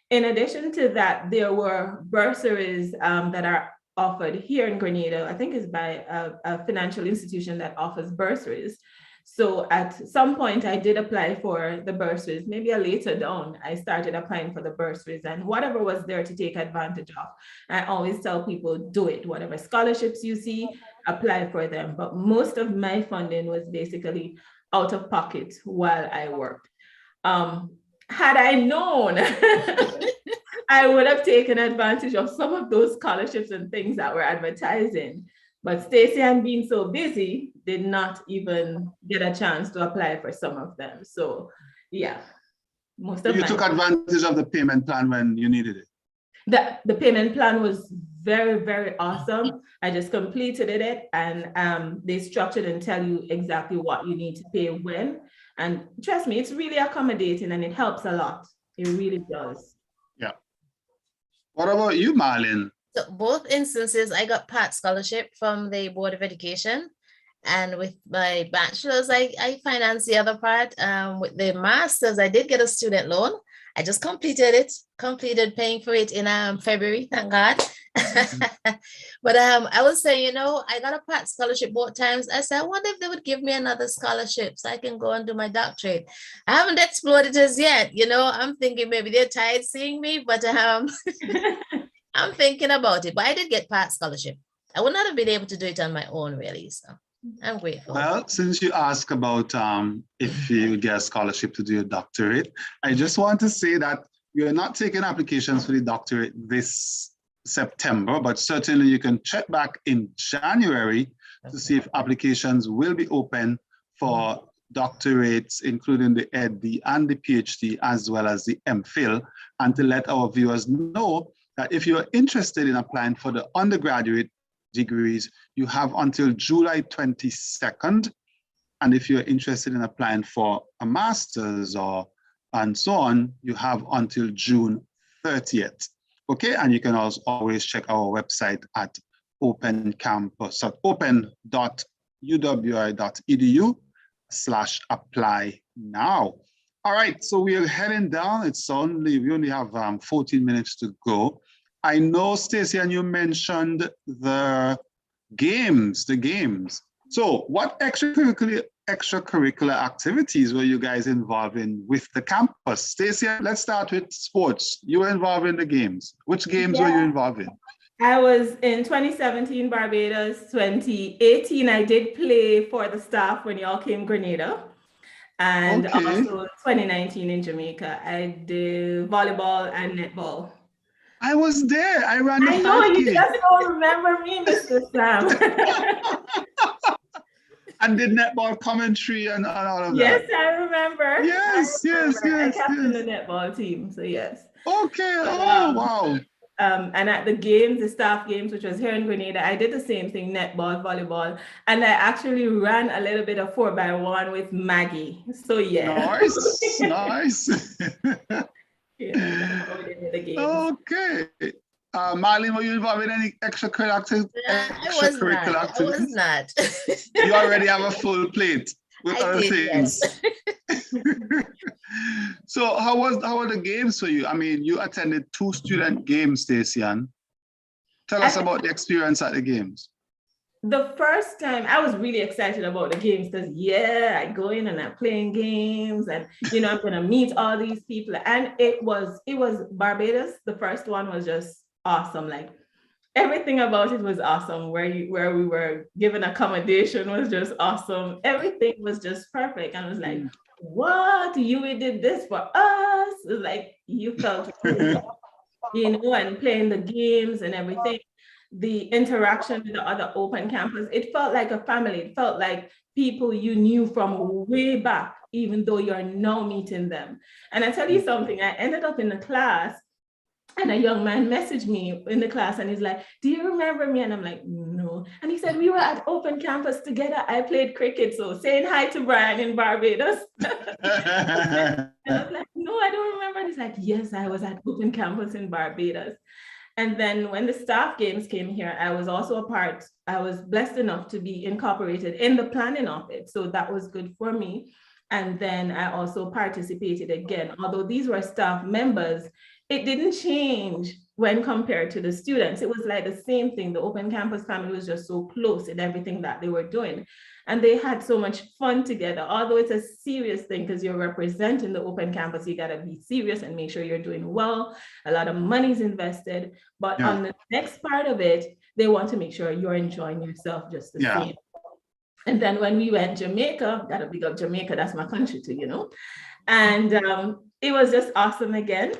In addition to that, there were bursaries that are offered here in Grenada. I think it's by a financial institution that offers bursaries. So at some point I did apply for the bursaries. Maybe later down, I started applying for the bursaries and whatever was there to take advantage of. I always tell people, do it. Whatever scholarships you see, apply for them. But most of my funding was basically out of pocket while I worked. Had I known, I would have taken advantage of some of those scholarships and things that were advertising. But Stacey and being so busy did not even get a chance to apply for some of them. So yeah, most of you took advantage of the payment plan when you needed it. The payment plan was very, very awesome. I just completed it and they structured and tell you exactly what you need to pay when. And trust me, it's really accommodating and it helps a lot. It really does. Yeah. What about you, Marlene? So both instances, I got part scholarship from the Board of Education. And with my bachelor's, I financed the other part. With the master's, I did get a student loan. I just completed paying for it in February, thank God. But I was saying, you know, I got a Pratt scholarship both times. I said, I wonder if they would give me another scholarship so I can go and do my doctorate. I haven't explored it as yet. You know, I'm thinking maybe they're tired seeing me, but I'm thinking about it. But I did get Pratt scholarship. I would not have been able to do it on my own, really. So I'm grateful. Well, since you asked about if you get a scholarship to do a doctorate, I just want to say that we are not taking applications for the doctorate this September, but certainly you can check back in January to see if applications will be open for doctorates, including the EdD and the PhD, as well as the MPhil, and to let our viewers know that if you're interested in applying for the undergraduate degrees, you have until July 22nd. And if you're interested in applying for a master's and so on, you have until June 30th. Okay, and you can also always check our website at open.uwi.edu/apply now. All right, so we are heading down. We only have 14 minutes to go. I know, Stacey, and you mentioned the games. So what extracurricular activities were you guys involved in with the campus? Stacey, let's start with sports. You were involved in the games. Which games were you involved in? I was in 2017 Barbados, 2018 I did play for the staff when y'all came Grenada. And also 2019 in Jamaica, I did volleyball and netball. I was there. I ran the 5K. I know, you just don't remember me, Mr. Sam. And did netball commentary and all of that. Yes, I remember. Yes. I captained the netball team, so yes. Okay, wow. And at the games, the staff games, which was here in Grenada, I did the same thing, netball, volleyball, and I actually ran a little bit of 4x1 with Maggie. So yeah. Nice. Yeah, the games. Okay. Marlene, were you involved in any extracurricular activities? I was not. You already have a full plate with other things. Yes. So how were the games for you? I mean, you attended 2 student games, Stacey-Ann. Tell us about the experience at the games. The first time I was really excited about the games because I go in and I'm playing games and I'm gonna meet all these people, and it was Barbados. The first one was just awesome. Like everything about it was awesome. Where we were given accommodation was just awesome. Everything was just perfect. And I was like, what? You did this for us? It was like you felt and playing the games and everything. The interaction with the other open campus, it felt like a family. It felt like people you knew from way back, even though you're now meeting them. And I tell you something, I ended up in the class and a young man messaged me in the class and he's like, do you remember me? And I'm like, no. And he said, we were at open campus together. I played cricket. So saying hi to Brian in Barbados. And I was like, no, I don't remember. And he's like, yes, I was at open campus in Barbados. And then when the staff games came here, I was also a part. I was blessed enough to be incorporated in the planning of it. So that was good for me. And then I also participated again. Although these were staff members, it didn't change when compared to the students. It was like the same thing. The open campus family was just so close in everything that they were doing. And they had so much fun together, although it's a serious thing because you're representing the open campus. You got to be serious and make sure you're doing well. A lot of money's invested. But on the next part of it, they want to make sure you're enjoying yourself just the same. And then when we went to Jamaica, got to big up Jamaica, that's my country too, And it was just awesome again.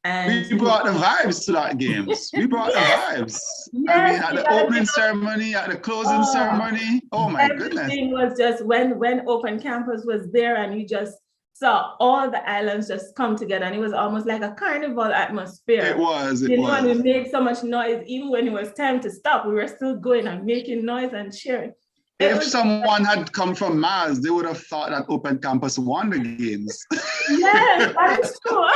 And we brought the vibes to that games. We brought the vibes. Yes, I mean, at the opening ceremony, at the closing ceremony. Oh my goodness. Everything was just when Open Campus was there and you just saw all the islands just come together and it was almost like a carnival atmosphere. It was. And we made so much noise, even when it was time to stop, we were still going and making noise and cheering. If someone had come from Mars, they would have thought that Open Campus won the games. Yes, that is true.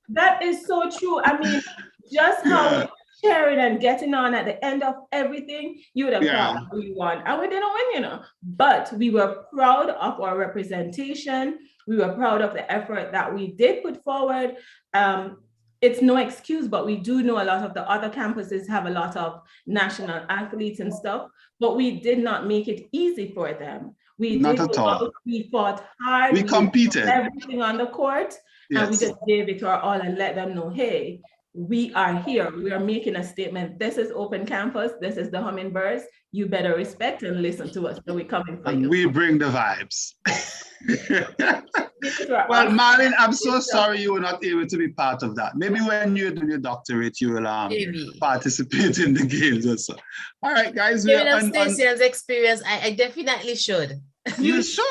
That is so true. I mean, just how sharing and getting on at the end of everything, you would have thought we won. And we didn't win, But we were proud of our representation. We were proud of the effort that we did put forward. it's no excuse, but we do know a lot of the other campuses have a lot of national athletes and stuff, but we did not make it easy for them. We Not did at go all. out, we fought hard, We we competed. did everything on the court, and we Yes. just gave it our all and let them know, hey, we are here. We are making a statement. This is open campus. This is the Hummingbirds. You better respect and listen to us. So we're coming for And you. we bring the vibes. These were Well, awesome. Marlene, I'm so sorry you were not able to be part of that. Maybe when you do your doctorate, you will Maybe. participate in the games also. All right, guys. Given up Stacey's experience, I definitely should. You should.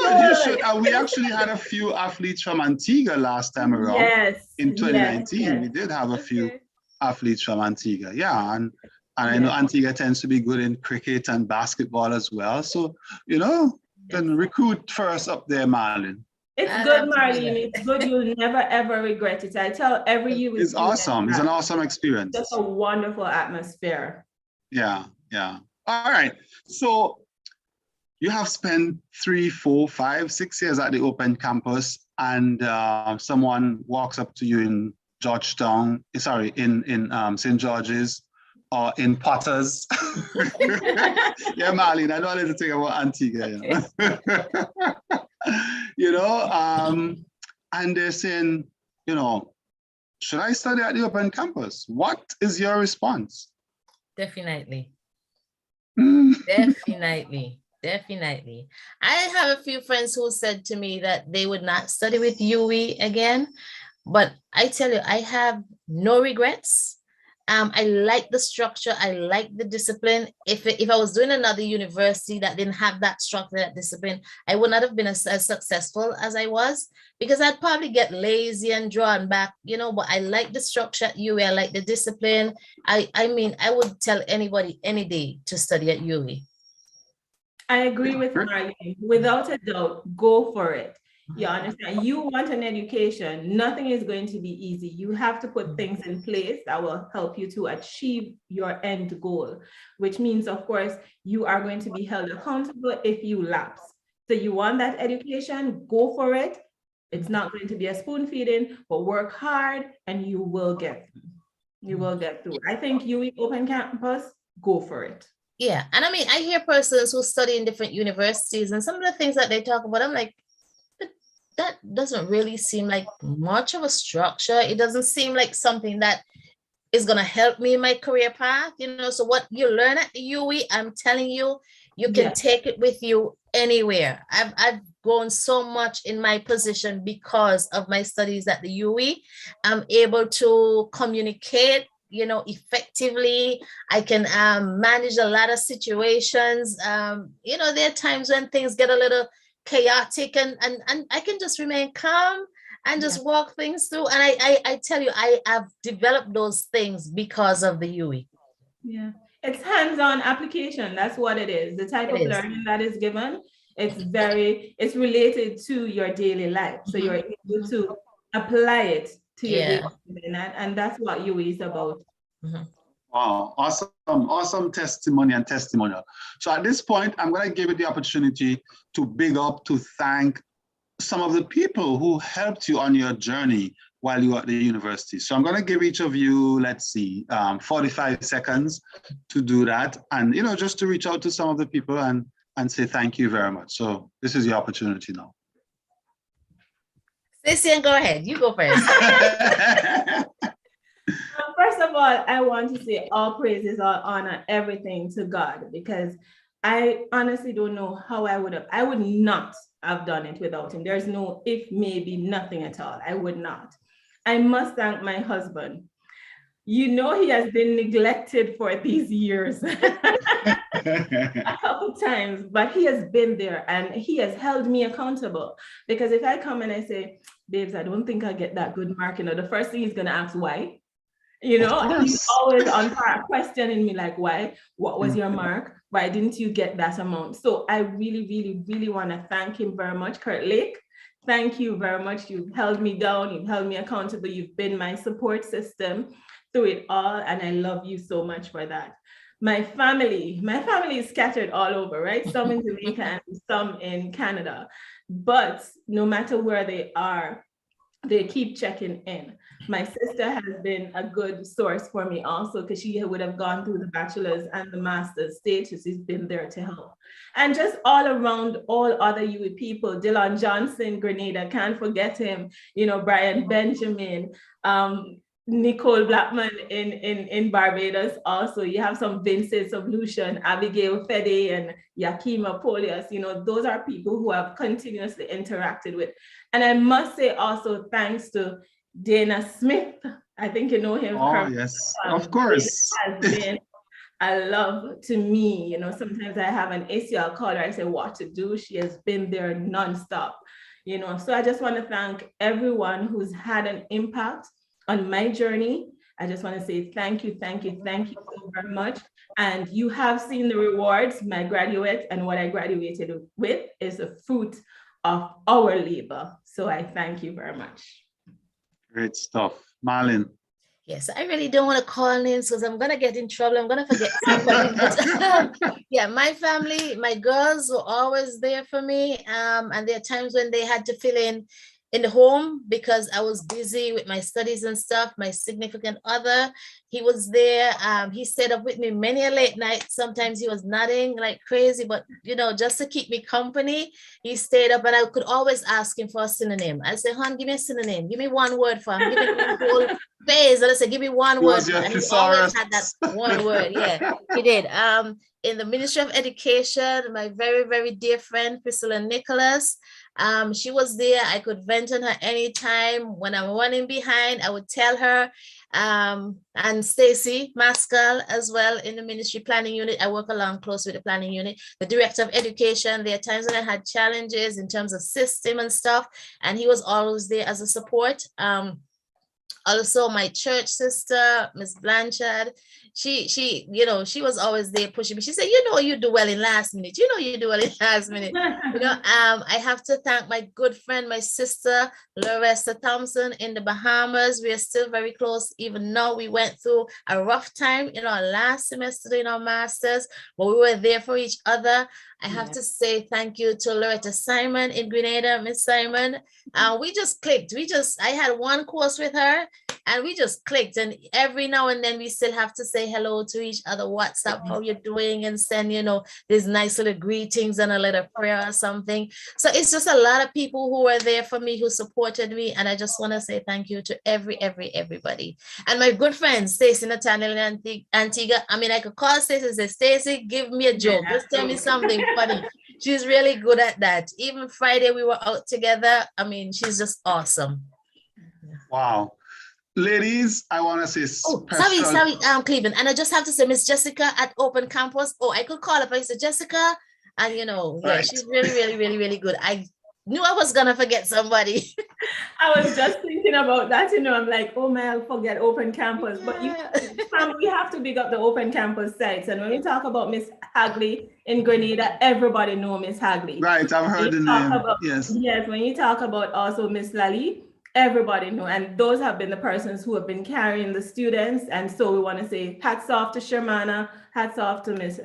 We actually had a few athletes from Antigua last time around. Yes. In 2019, yes. we did have a few Okay. athletes from Antigua. Yeah, and I know Antigua tends to be good in cricket and basketball as well. So, you know, then recruit first up there, Marlene. It's good, Marlene. It's good. You'll never, ever regret it. I tell every you. It's awesome. It's an awesome experience. Just a wonderful atmosphere. Yeah, yeah. All right. So you have spent 3, 4, 5, 6 years at the open campus, and someone walks up to you in Georgetown, sorry, in St. George's or in Potters. Yeah, Marlene, I know a little thing about Antigua. You know, and they're saying, you know, should I study at the open campus? What is your response? Definitely. Definitely. Definitely. I have a few friends who said to me that they would not study with UE again, but I tell you, I have no regrets. I like the structure. I like the discipline. If I was doing another university that didn't have that structure, that discipline, I would not have been as successful as I was, because I'd probably get lazy and drawn back, you know, but I like the structure at UE. I like the discipline. I mean, I would tell anybody any day to study at UE. I agree with Marlene. Without a doubt, go for it. You understand? You want an education. Nothing is going to be easy. You have to put things in place that will help you to achieve your end goal, which means, of course, you are going to be held accountable if you lapse. So you want that education, go for it. It's not going to be a spoon feeding, but work hard and you will get through. You will get through. I think UE Open Campus, go for it. Yeah. And I mean, I hear persons who study in different universities, and some of the things that they talk about, I'm like, that doesn't really seem like much of a structure. It doesn't seem like something that is going to help me in my career path, you know. So what you learn at the UE, I'm telling you, you can take it with you anywhere. I've grown so much in my position because of my studies at the UE. I'm able to communicate, you know, effectively. I can manage a lot of situations. You know, there are times when things get a little chaotic, and I can just remain calm and just walk things through. And I tell you, I have developed those things because of the UE. Yeah, it's hands-on application. That's what it is. The type of learning that is given, it's related to your daily life. So you're able to apply it to your daily life, and that's what UE is about. Wow, awesome testimony and testimonial. So at this point, I'm going to give you the opportunity to big up, to thank some of the people who helped you on your journey while you were at the university. So I'm going to give each of you, let's see, 45 seconds to do that. And, you know, just to reach out to some of the people and say thank you very much. So this is your opportunity now. Stacey, go ahead. You go first. First of all, I want to say all praises, all honor, everything to God, because I honestly don't know how I would not have done it without him. There's no if, maybe, nothing at all. I would not. I must thank my husband. You know, he has been neglected for these years a couple times, but he has been there and he has held me accountable. Because if I come and I say, babes, I don't think I'll get that good mark, you know, the first thing he's going to ask, why? You know, and he's always on par questioning me like, why? What was your mark? Why didn't you get that amount? So I really, really, really want to thank him very much, Kurt Lake. Thank you very much. You've held me down. You've held me accountable. You've been my support system through it all. And I love you so much for that. My family is scattered all over, right? Some in Jamaica and some in Canada. But no matter where they are, they keep checking in. My sister has been a good source for me also, because she would have gone through the bachelor's and the master's stages. She's been there to help. And just all around, all other UE people, Dylan Johnson, Grenada, can't forget him, you know, Brian Benjamin, Nicole Blackman in Barbados also. You have some Vincent of Lucian, Abigail Fede, and Yakima Polias. You know, those are people who have continuously interacted with. And I must say also thanks to Dana Smith. I think you know him. Oh, yes, of course. Dana has been a love to me. You know, sometimes I have an issue, I'll call her, I say what to do. She has been there nonstop. You know, so I just want to thank everyone who's had an impact on my journey. I just want to say thank you so very much. And you have seen the rewards, my graduate, and what I graduated with is the fruit of our labor. So I thank you very much. Great stuff. Marlene. Yes, I really don't want to call names because I'm going to get in trouble. I'm going to forget somebody. But, yeah, my family, my girls were always there for me. And there are times when they had to fill in the home because I was busy with my studies and stuff. My significant other, he was there. He stayed up with me many a late night. Sometimes he was nodding like crazy, but you know, just to keep me company, he stayed up, and I could always ask him for a synonym. I say, hon, give me a synonym. Give me one word for him. Give me a whole phrase. And I said, give me one word. And he always had that one word. Yeah, he did. In the Ministry of Education, my very, very dear friend, Priscilla Nicholas, she was there. I could vent on her anytime. When I'm running behind, I would tell her. And Stacy Maskell as well in the Ministry Planning Unit. I work along close with the Planning Unit. The Director of Education, there are times when I had challenges in terms of system and stuff, and he was always there as a support. Also, my church sister, Miss Blanchard, she, you know, she was always there pushing me. She said, you know, you do well in last minute. You know, you do well in last minute. You know, I have to thank my good friend, my sister, Loretta Thompson in the Bahamas. We are still very close. Even now, we went through a rough time in our last semester in our masters, but we were there for each other. I have to say thank you to Loretta Simon in Grenada, Miss Simon. We just clicked. I had one course with her and we just clicked. And every now and then we still have to say hello to each other. WhatsApp, how you're doing, and send, you know, these nice little greetings and a little prayer or something. So it's just a lot of people who were there for me, who supported me. And I just want to say thank you to everybody. And my good friends, Stacey, Nathaniel, and Antigua. I mean, I could call Stacey and say, Stacey, give me a joke. Just tell me something funny. She's really good at that. Even Friday we were out together. I mean, she's just awesome. Wow. Ladies, I want to say sorry, Cleveland. And I just have to say, Miss Jessica at Open Campus. Oh, I could call up. I said, Jessica, and you know, yeah, she's really good. I knew I was gonna forget somebody. I was just thinking about that, you know, I'm like, oh man, I'll forget Open Campus. But we have to big up the Open Campus sites. And when we talk about Miss Hagley in Grenada, everybody know Miss Hagley. Right, I've heard the name. Yes, when you talk about also Miss Lally, everybody know, and those have been the persons who have been carrying the students. And so we want to say hats off to Shermana, hats off to Miss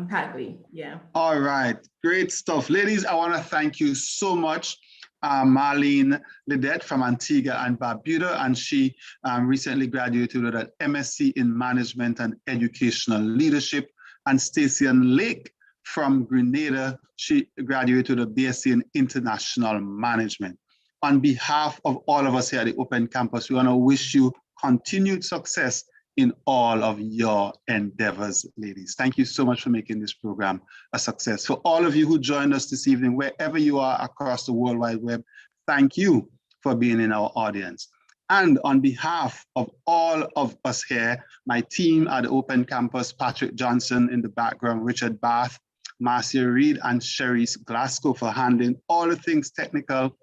Hagley. Yeah. All right, great stuff. Ladies, I want to thank you so much. Marlene Lidette from Antigua and Barbuda, and she recently graduated with an MSc in Management and Educational Leadership. And Stacey Lake from Grenada, she graduated with a BSc in International Management. On behalf of all of us here at the Open Campus, we want to wish you continued success in all of your endeavors, ladies. Thank you so much for making this program a success. For all of you who joined us this evening, wherever you are across the World Wide Web, thank you for being in our audience. And on behalf of all of us here, my team at the Open Campus, Patrick Johnson in the background, Richard Bath, Marcia Reed, and Cherise Glasgow for handling all the things technical.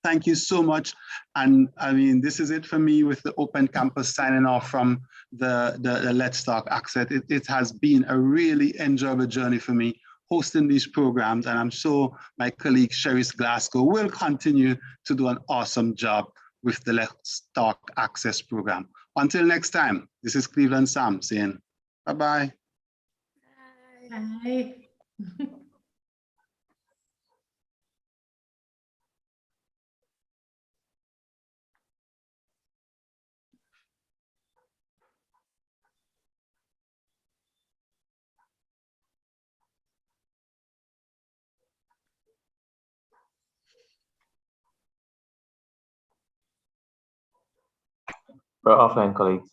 Thank you so much. And I mean, this is it for me with the Open Campus signing off from the Let's Talk Access. It has been a really enjoyable journey for me hosting these programs. And I'm sure my colleague Cherise Glasgow will continue to do an awesome job with the Let's Talk Access program. Until next time, this is Cleveland Sam saying bye-bye. Bye. or offline colleagues?